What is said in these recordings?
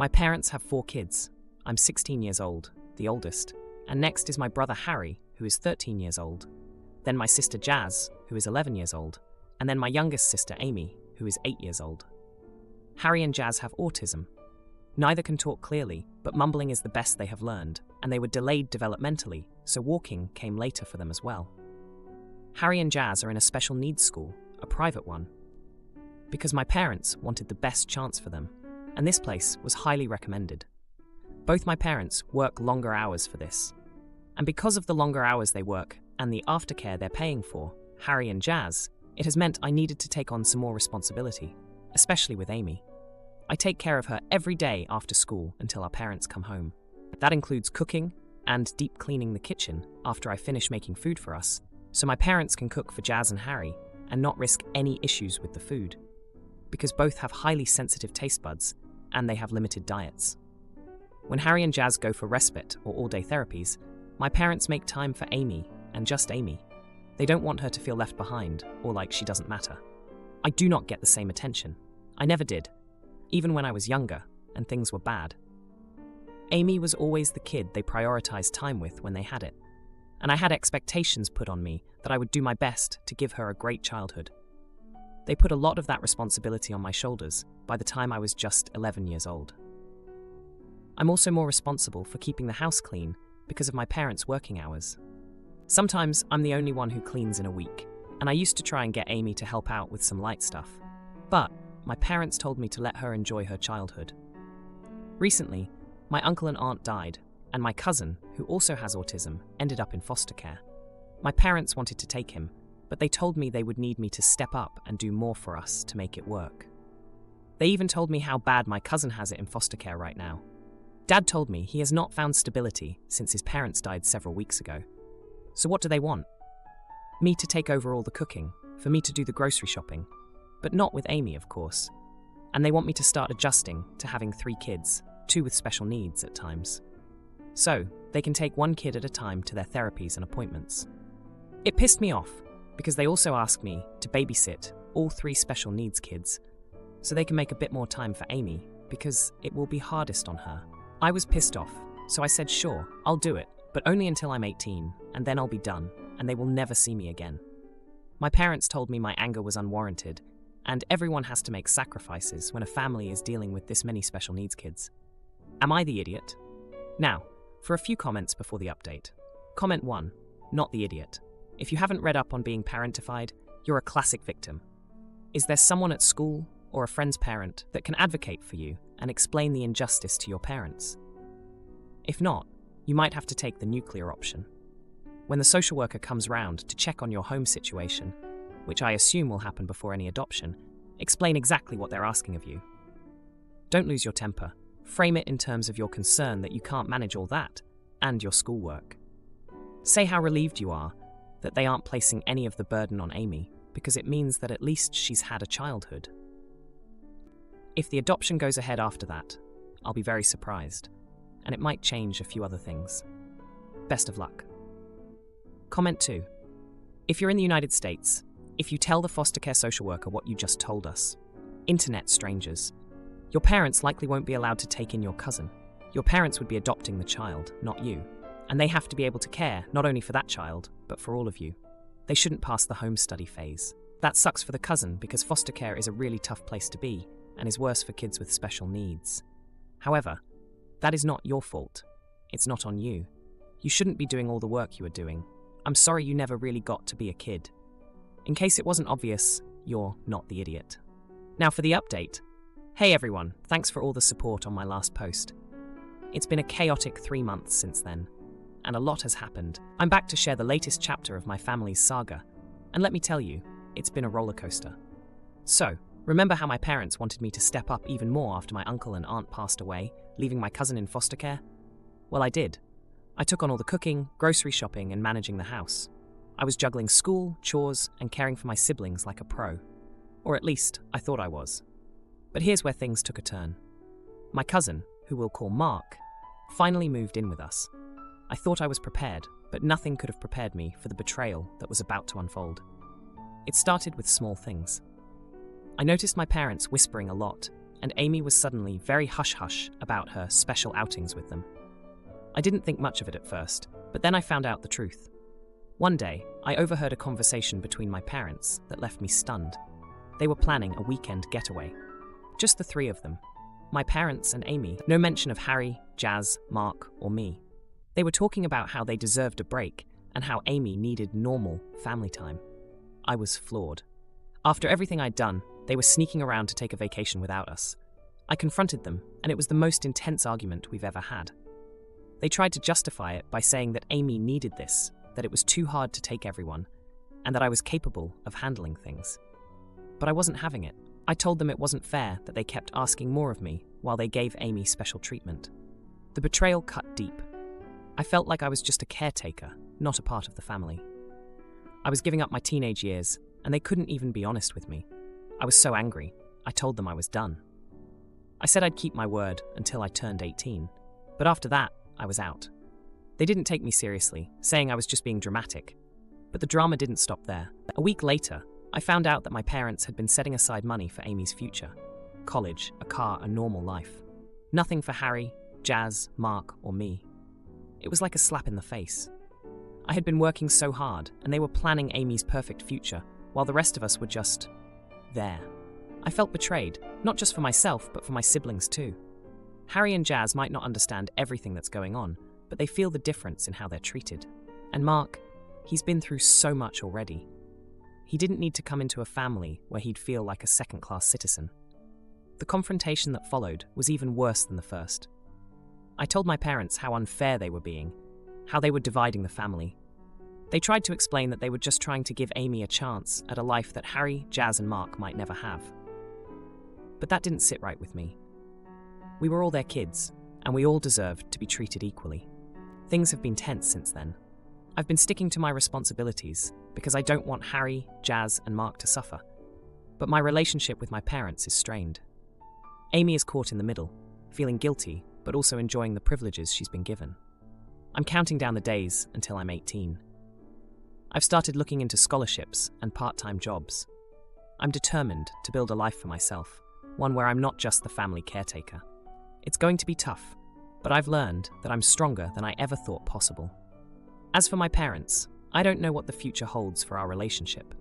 My parents have 4 kids. I'm 16 years old, the oldest, and next is my brother Harry, who is 13 years old, then my sister Jazz, who is 11 years old, and then my youngest sister Amy, who is 8 years old. Harry and Jazz have autism. Neither can talk clearly, but mumbling is the best they have learned, and they were delayed developmentally, so walking came later for them as well. Harry and Jazz are in a special needs school, a private one, because my parents wanted the best chance for them, and this place was highly recommended. Both my parents work longer hours for this, and because of the longer hours they work and the aftercare they're paying for, Harry and Jazz, it has meant I needed to take on some more responsibility, especially with Amy. I take care of her every day after school until our parents come home. That includes cooking and deep cleaning the kitchen after I finish making food for us, so my parents can cook for Jazz and Harry and not risk any issues with the food, because both have highly sensitive taste buds and they have limited diets. When Harry and Jazz go for respite or all-day therapies, my parents make time for Amy and just Amy. They don't want her to feel left behind or like she doesn't matter. I do not get the same attention. I never did, even when I was younger and things were bad. Amy was always the kid they prioritized time with when they had it, and I had expectations put on me that I would do my best to give her a great childhood. They put a lot of that responsibility on my shoulders by the time I was just 11 years old. I'm also more responsible for keeping the house clean because of my parents' working hours. Sometimes I'm the only one who cleans in a week, and I used to try and get Amy to help out with some light stuff. But my parents told me to let her enjoy her childhood. Recently, my uncle and aunt died, and my cousin, who also has autism, ended up in foster care. My parents wanted to take him, but they told me they would need me to step up and do more for us to make it work. They even told me how bad my cousin has it in foster care right now. Dad told me he has not found stability since his parents died several weeks ago. So what do they want? Me to take over all the cooking, for me to do the grocery shopping, but not with Amy, of course. And they want me to start adjusting to having 3 kids, 2 with special needs at times. So they can take 1 kid at a time to their therapies and appointments. It pissed me off, because they also asked me to babysit all 3 special needs kids, so they can make a bit more time for Amy, because it will be hardest on her. I was pissed off, so I said sure, I'll do it, but only until I'm 18, and then I'll be done, and they will never see me again. My parents told me my anger was unwarranted, and everyone has to make sacrifices when a family is dealing with this many special needs kids. Am I the idiot? Now, for a few comments before the update. Comment 1, not the idiot. If you haven't read up on being parentified, you're a classic victim. Is there someone at school or a friend's parent that can advocate for you and explain the injustice to your parents? If not, you might have to take the nuclear option. When the social worker comes round to check on your home situation, which I assume will happen before any adoption, explain exactly what they're asking of you. Don't lose your temper. Frame it in terms of your concern that you can't manage all that, and your schoolwork. Say how relieved you are that they aren't placing any of the burden on Amy, because it means that at least she's had a childhood. If the adoption goes ahead after that, I'll be very surprised, and it might change a few other things. Best of luck. Comment 2. If you're in the United States, if you tell the foster care social worker what you just told us, internet strangers, your parents likely won't be allowed to take in your cousin. Your parents would be adopting the child, not you, and they have to be able to care not only for that child, but for all of you. They shouldn't pass the home study phase. That sucks for the cousin because foster care is a really tough place to be and is worse for kids with special needs. However, that is not your fault. It's not on you. You shouldn't be doing all the work you are doing. I'm sorry you never really got to be a kid. In case it wasn't obvious, you're not the idiot. Now for the update. Hey everyone, thanks for all the support on my last post. It's been a chaotic 3 months since then, and a lot has happened. I'm back to share the latest chapter of my family's saga, and let me tell you, it's been a roller coaster. So, remember how my parents wanted me to step up even more after my uncle and aunt passed away, leaving my cousin in foster care? Well, I did. I took on all the cooking, grocery shopping, and managing the house. I was juggling school, chores, and caring for my siblings like a pro. Or at least, I thought I was. But here's where things took a turn. My cousin, who we'll call Mark, finally moved in with us. I thought I was prepared, but nothing could have prepared me for the betrayal that was about to unfold. It started with small things. I noticed my parents whispering a lot, and Amy was suddenly very hush-hush about her special outings with them. I didn't think much of it at first, but then I found out the truth. One day, I overheard a conversation between my parents that left me stunned. They were planning a weekend getaway. Just the three of them. My parents and Amy. No mention of Harry, Jazz, Mark, or me. They were talking about how they deserved a break and how Amy needed normal family time. I was floored. After everything I'd done, they were sneaking around to take a vacation without us. I confronted them, and it was the most intense argument we've ever had. They tried to justify it by saying that Amy needed this, that it was too hard to take everyone, and that I was capable of handling things. But I wasn't having it. I told them it wasn't fair that they kept asking more of me while they gave Amy special treatment. The betrayal cut deep. I felt like I was just a caretaker, not a part of the family. I was giving up my teenage years, and they couldn't even be honest with me. I was so angry, I told them I was done. I said I'd keep my word until I turned 18, but after that, I was out. They didn't take me seriously, saying I was just being dramatic. But the drama didn't stop there. A week later, I found out that my parents had been setting aside money for Amy's future. College, a car, a normal life. Nothing for Harry, Jazz, Mark, or me. It was like a slap in the face. I had been working so hard, and they were planning Amy's perfect future, while the rest of us were just there. I felt betrayed, not just for myself, but for my siblings too. Harry and Jazz might not understand everything that's going on, but they feel the difference in how they're treated. And Mark, he's been through so much already. He didn't need to come into a family where he'd feel like a second-class citizen. The confrontation that followed was even worse than the first. I told my parents how unfair they were being, how they were dividing the family. They tried to explain that they were just trying to give Amy a chance at a life that Harry, Jazz, and Mark might never have. But that didn't sit right with me. We were all their kids, and we all deserved to be treated equally. Things have been tense since then. I've been sticking to my responsibilities because I don't want Harry, Jazz, and Mark to suffer. But my relationship with my parents is strained. Amy is caught in the middle, feeling guilty, but also enjoying the privileges she's been given. I'm counting down the days until I'm 18. I've started looking into scholarships and part-time jobs. I'm determined to build a life for myself, one where I'm not just the family caretaker. It's going to be tough, but I've learned that I'm stronger than I ever thought possible. As for my parents, I don't know what the future holds for our relationship.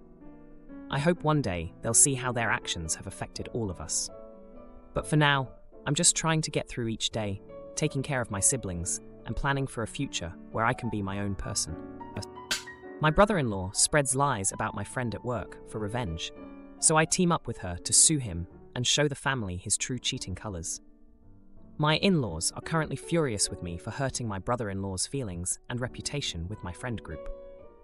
I hope one day they'll see how their actions have affected all of us. But for now, I'm just trying to get through each day, taking care of my siblings, and planning for a future where I can be my own person. My brother-in-law spreads lies about my friend at work for revenge, so I team up with her to sue him and show the family his true cheating colours. My in-laws are currently furious with me for hurting my brother-in-law's feelings and reputation with my friend group.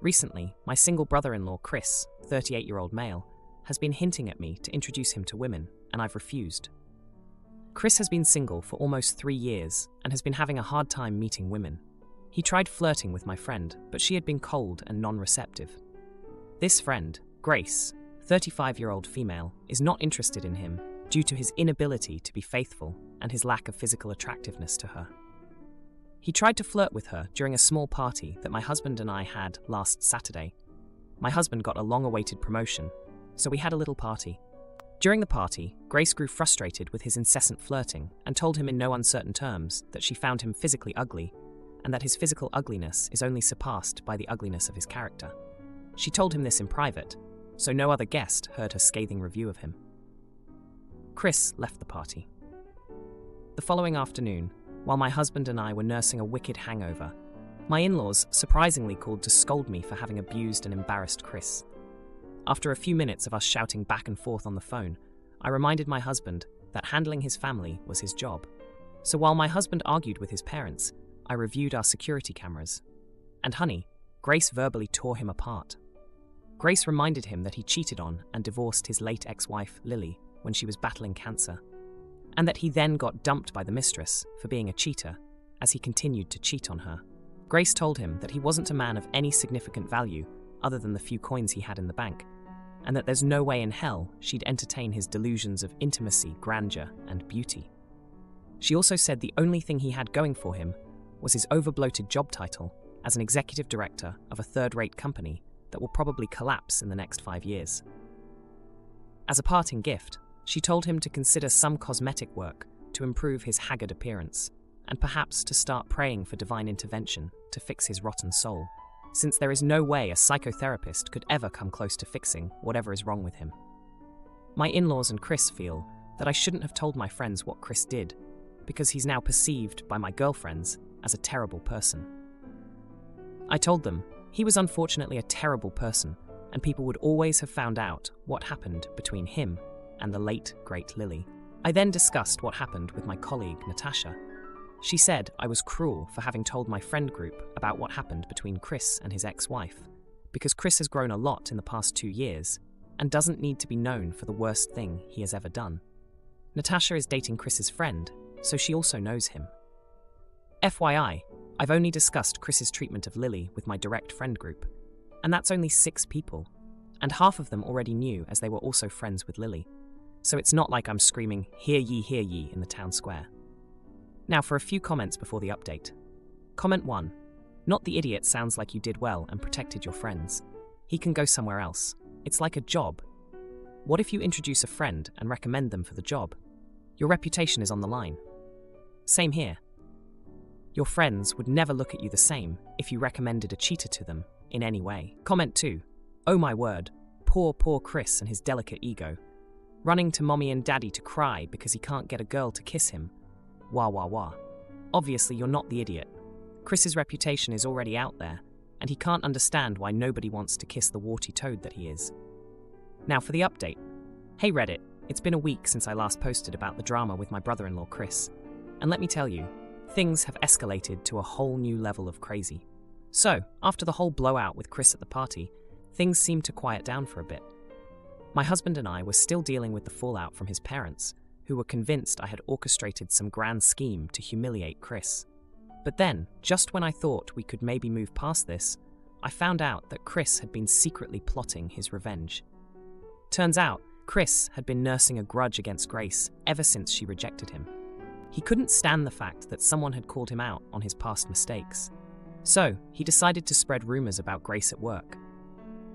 Recently, my single brother-in-law Chris, 38-year-old male, has been hinting at me to introduce him to women, and I've refused. Chris has been single for almost 3 years and has been having a hard time meeting women. He tried flirting with my friend, but she had been cold and non-receptive. This friend, Grace, 35-year-old female, is not interested in him due to his inability to be faithful and his lack of physical attractiveness to her. He tried to flirt with her during a small party that my husband and I had last Saturday. My husband got a long-awaited promotion, so we had a little party. During the party, Grace grew frustrated with his incessant flirting and told him in no uncertain terms that she found him physically ugly and that his physical ugliness is only surpassed by the ugliness of his character. She told him this in private, so no other guest heard her scathing review of him. Chris left the party. The following afternoon, while my husband and I were nursing a wicked hangover, my in-laws surprisingly called to scold me for having abused and embarrassed Chris. After a few minutes of us shouting back and forth on the phone, I reminded my husband that handling his family was his job. So while my husband argued with his parents, I reviewed our security cameras. And honey, Grace verbally tore him apart. Grace reminded him that he cheated on and divorced his late ex-wife, Lily, when she was battling cancer, and that he then got dumped by the mistress for being a cheater as he continued to cheat on her. Grace told him that he wasn't a man of any significant value other than the few coins he had in the bank, and that there's no way in hell she'd entertain his delusions of intimacy, grandeur, and beauty. She also said the only thing he had going for him was his overbloated job title as an executive director of a third-rate company that will probably collapse in the next 5 years. As a parting gift, She told him to consider some cosmetic work to improve his haggard appearance, and perhaps to start praying for divine intervention to fix his rotten soul, since there is no way a psychotherapist could ever come close to fixing whatever is wrong with him. My in-laws and Chris feel that I shouldn't have told my friends what Chris did, because he's now perceived by my girlfriends as a terrible person. I told them he was unfortunately a terrible person, and people would always have found out what happened between him and the late, great Lily. I then discussed what happened with my colleague, Natasha. She said I was cruel for having told my friend group about what happened between Chris and his ex-wife, because Chris has grown a lot in the past 2 years and doesn't need to be known for the worst thing he has ever done. Natasha is dating Chris's friend, so she also knows him. FYI, I've only discussed Chris's treatment of Lily with my direct friend group, and that's only 6 people, and half of them already knew as they were also friends with Lily. So it's not like I'm screaming, hear ye, in the town square. Now for a few comments before the update. Comment 1. Not the idiot sounds like you did well and protected your friends. He can go somewhere else. It's like a job. What if you introduce a friend and recommend them for the job? Your reputation is on the line. Same here. Your friends would never look at you the same if you recommended a cheater to them in any way. Comment 2. Oh my word, poor Chris and his delicate ego. Running to mommy and daddy to cry because he can't get a girl to kiss him. Wah wah wah. Obviously you're not the idiot. Chris's reputation is already out there, and he can't understand why nobody wants to kiss the warty toad that he is. Now for the update. Hey Reddit, it's been a week since I last posted about the drama with my brother-in-law Chris, and let me tell you, things have escalated to a whole new level of crazy. So, after the whole blowout with Chris at the party, things seemed to quiet down for a bit. My husband and I were still dealing with the fallout from his parents, who were convinced I had orchestrated some grand scheme to humiliate Chris. But then, just when I thought we could maybe move past this, I found out that Chris had been secretly plotting his revenge. Turns out, Chris had been nursing a grudge against Grace ever since she rejected him. He couldn't stand the fact that someone had called him out on his past mistakes. So, he decided to spread rumors about Grace at work.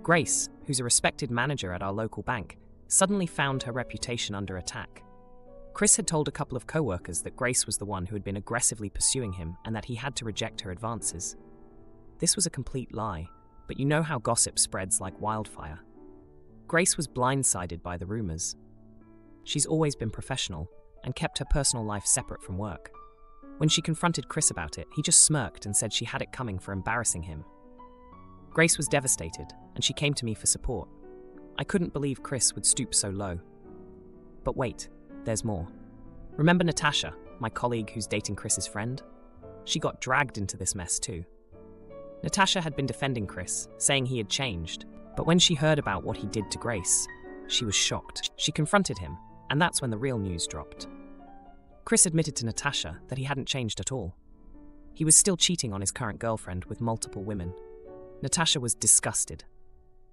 Grace, who's a respected manager at our local bank, suddenly found her reputation under attack. Chris had told a couple of co-workers that Grace was the one who had been aggressively pursuing him and that he had to reject her advances. This was a complete lie, but you know how gossip spreads like wildfire. Grace was blindsided by the rumors. She's always been professional and kept her personal life separate from work. When she confronted Chris about it, he just smirked and said she had it coming for embarrassing him. Grace was devastated, and she came to me for support. I couldn't believe Chris would stoop so low. But wait, there's more. Remember Natasha, my colleague who's dating Chris's friend? She got dragged into this mess too. Natasha had been defending Chris, saying he had changed, but when she heard about what he did to Grace, she was shocked. She confronted him, and that's when the real news dropped. Chris admitted to Natasha that he hadn't changed at all. He was still cheating on his current girlfriend with multiple women. Natasha was disgusted.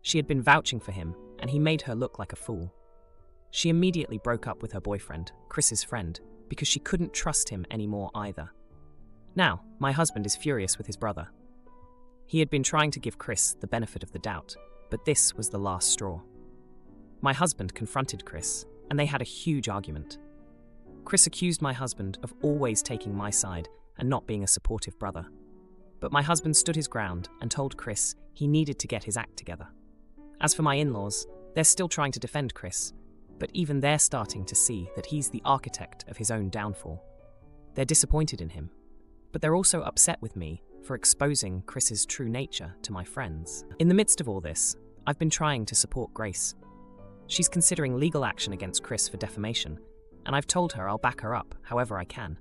She had been vouching for him, and he made her look like a fool. She immediately broke up with her boyfriend, Chris's friend, because she couldn't trust him anymore either. Now, my husband is furious with his brother. He had been trying to give Chris the benefit of the doubt, but this was the last straw. My husband confronted Chris, and they had a huge argument. Chris accused my husband of always taking my side and not being a supportive brother. But my husband stood his ground and told Chris he needed to get his act together. As for my in-laws, they're still trying to defend Chris, but even they're starting to see that he's the architect of his own downfall. They're disappointed in him, but they're also upset with me for exposing Chris's true nature to my friends. In the midst of all this, I've been trying to support Grace. She's considering legal action against Chris for defamation, and I've told her I'll back her up however I can.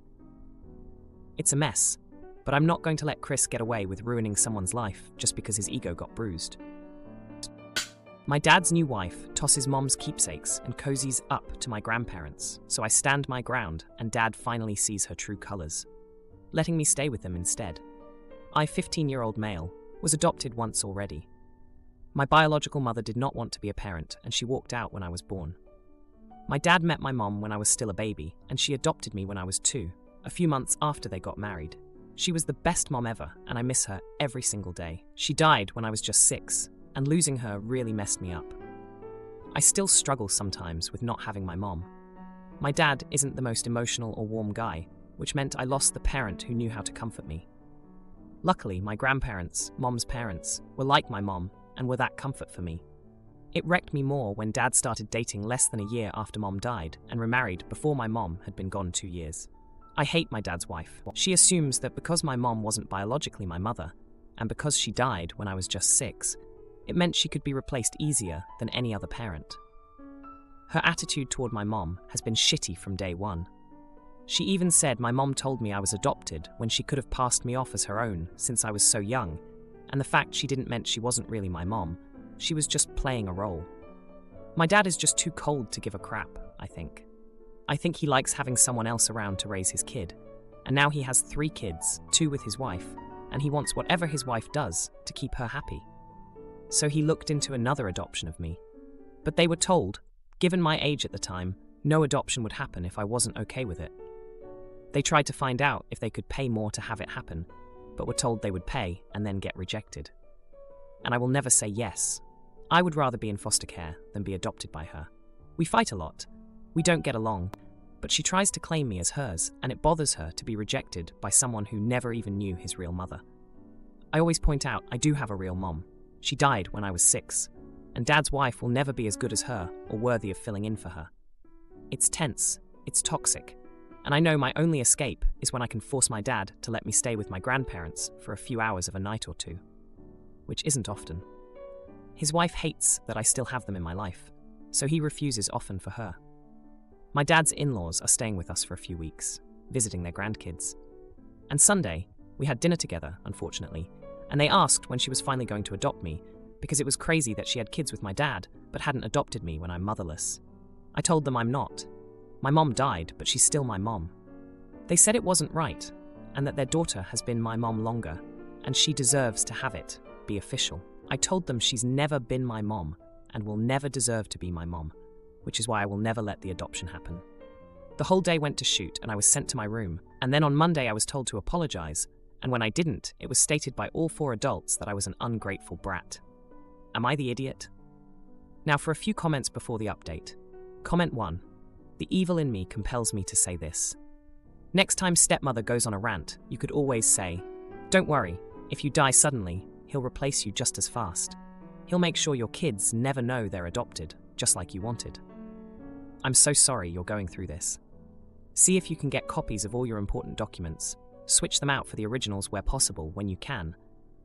It's a mess, but I'm not going to let Chris get away with ruining someone's life just because his ego got bruised. My dad's new wife tosses mom's keepsakes and cozies up to my grandparents, so I stand my ground and dad finally sees her true colors, letting me stay with them instead. I, 15-year-old male, was adopted once already. My biological mother did not want to be a parent, and she walked out when I was born. My dad met my mom when I was still a baby, and she adopted me when I was 2, a few months after they got married. She was the best mom ever, and I miss her every single day. She died when I was just 6, and losing her really messed me up. I still struggle sometimes with not having my mom. My dad isn't the most emotional or warm guy, which meant I lost the parent who knew how to comfort me. Luckily, my grandparents, mom's parents, were like my mom and were that comfort for me. It wrecked me more when dad started dating less than a year after mom died and remarried before my mom had been gone 2 years. I hate my dad's wife. She assumes that because my mom wasn't biologically my mother, and because she died when I was just 6, it meant she could be replaced easier than any other parent. Her attitude toward my mom has been shitty from day one. She even said my mom told me I was adopted when she could have passed me off as her own since I was so young, and the fact she didn't meant she wasn't really my mom, she was just playing a role. My dad is just too cold to give a crap, I think. I think he likes having someone else around to raise his kid, and now he has 3 kids, 2 with his wife, and he wants whatever his wife does to keep her happy. So he looked into another adoption of me. But they were told, given my age at the time, no adoption would happen if I wasn't okay with it. They tried to find out if they could pay more to have it happen, but were told they would pay and then get rejected. And I will never say yes. I would rather be in foster care than be adopted by her. We fight a lot. We don't get along, but she tries to claim me as hers, and it bothers her to be rejected by someone who never even knew his real mother. I always point out I do have a real mom. She died when I was 6, and Dad's wife will never be as good as her or worthy of filling in for her. It's tense, it's toxic, and I know my only escape is when I can force my dad to let me stay with my grandparents for a few hours of a night or two, which isn't often. His wife hates that I still have them in my life, so he refuses often for her. My dad's in-laws are staying with us for a few weeks, visiting their grandkids. And Sunday, we had dinner together, unfortunately, and they asked when she was finally going to adopt me, because it was crazy that she had kids with my dad, but hadn't adopted me when I'm motherless. I told them I'm not. My mom died, but she's still my mom. They said it wasn't right, and that their daughter has been my mom longer, and she deserves to have it be official. I told them she's never been my mom, and will never deserve to be my mom, which is why I will never let the adoption happen. The whole day went to shoot, and I was sent to my room, and then on Monday I was told to apologize, and when I didn't, it was stated by all 4 adults that I was an ungrateful brat. Am I the idiot? Now for a few comments before the update. Comment 1. The evil in me compels me to say this. Next time stepmother goes on a rant, you could always say, "Don't worry, if you die suddenly, he'll replace you just as fast. He'll make sure your kids never know they're adopted, just like you wanted. I'm so sorry you're going through this. See if you can get copies of all your important documents. Switch them out for the originals where possible when you can.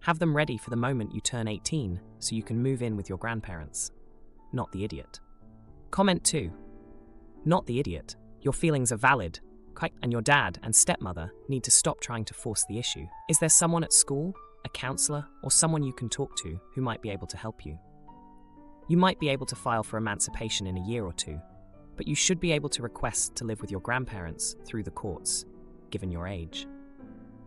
Have them ready for the moment you turn 18 so you can move in with your grandparents. Not the idiot." Comment 2. Not the idiot. Your feelings are valid, and your dad and stepmother need to stop trying to force the issue. Is there someone at school, a counselor, or someone you can talk to who might be able to help you? You might be able to file for emancipation in a year or 2, but you should be able to request to live with your grandparents through the courts, given your age.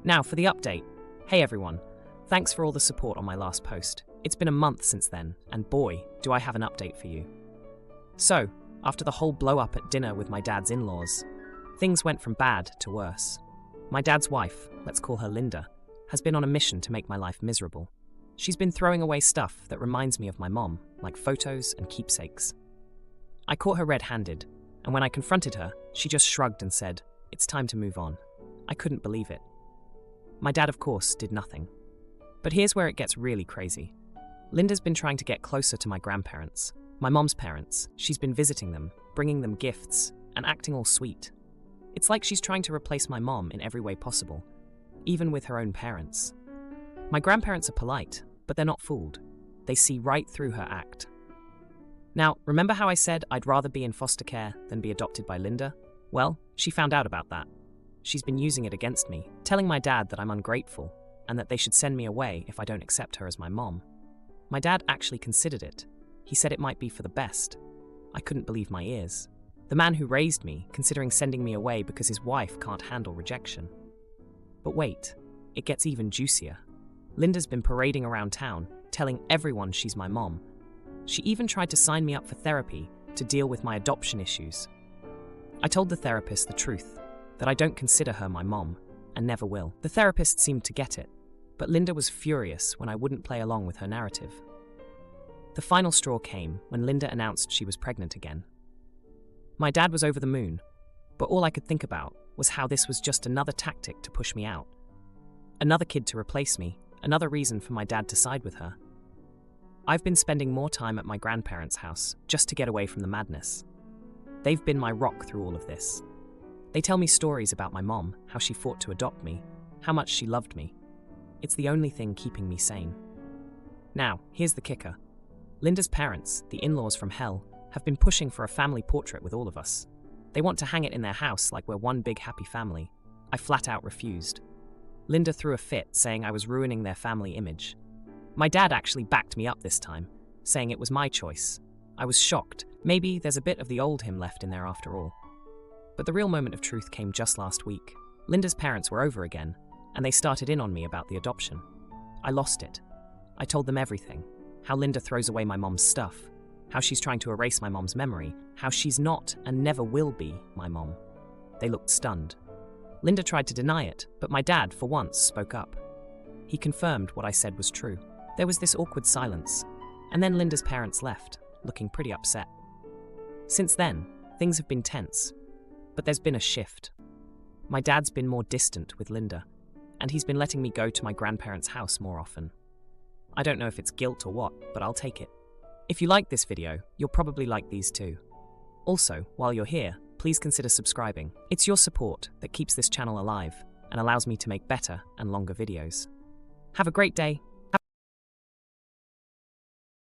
Now for the update. Hey everyone, thanks for all the support on my last post. It's been a month since then, and boy, do I have an update for you. So, after the whole blow-up at dinner with my dad's in-laws, things went from bad to worse. My dad's wife, let's call her Linda, has been on a mission to make my life miserable. She's been throwing away stuff that reminds me of my mom, like photos and keepsakes. I caught her red-handed, and when I confronted her, she just shrugged and said, "It's time to move on." I couldn't believe it. My dad, of course, did nothing. But here's where it gets really crazy. Linda's been trying to get closer to my grandparents, my mom's parents. She's been visiting them, bringing them gifts, and acting all sweet. It's like she's trying to replace my mom in every way possible, even with her own parents. My grandparents are polite, but they're not fooled. They see right through her act. Now, remember how I said I'd rather be in foster care than be adopted by Linda? Well, she found out about that. She's been using it against me, telling my dad that I'm ungrateful and that they should send me away if I don't accept her as my mom. My dad actually considered it. He said it might be for the best. I couldn't believe my ears. The man who raised me considering sending me away because his wife can't handle rejection. But wait, it gets even juicier. Linda's been parading around town, telling everyone she's my mom. She even tried to sign me up for therapy to deal with my adoption issues. I told the therapist the truth, that I don't consider her my mom, and never will. The therapist seemed to get it, but Linda was furious when I wouldn't play along with her narrative. The final straw came when Linda announced she was pregnant again. My dad was over the moon, but all I could think about was how this was just another tactic to push me out. Another kid to replace me, another reason for my dad to side with her. I've been spending more time at my grandparents' house just to get away from the madness. They've been my rock through all of this. They tell me stories about my mom, how she fought to adopt me, how much she loved me. It's the only thing keeping me sane. Now, here's the kicker. Linda's parents, the in-laws from hell, have been pushing for a family portrait with all of us. They want to hang it in their house like we're one big happy family. I flat out refused. Linda threw a fit, saying I was ruining their family image. My dad actually backed me up this time, saying it was my choice. I was shocked. Maybe there's a bit of the old him left in there after all. But the real moment of truth came just last week. Linda's parents were over again, and they started in on me about the adoption. I lost it. I told them everything. How Linda throws away my mom's stuff. How she's trying to erase my mom's memory. How she's not and never will be my mom. They looked stunned. Linda tried to deny it, but my dad, for once, spoke up. He confirmed what I said was true. There was this awkward silence, and then Linda's parents left, looking pretty upset. Since then, things have been tense, but there's been a shift. My dad's been more distant with Linda, and he's been letting me go to my grandparents' house more often. I don't know if it's guilt or what, but I'll take it. If you like this video, you'll probably like these too. Also, while you're here, please consider subscribing. It's your support that keeps this channel alive and allows me to make better and longer videos. Have a great day.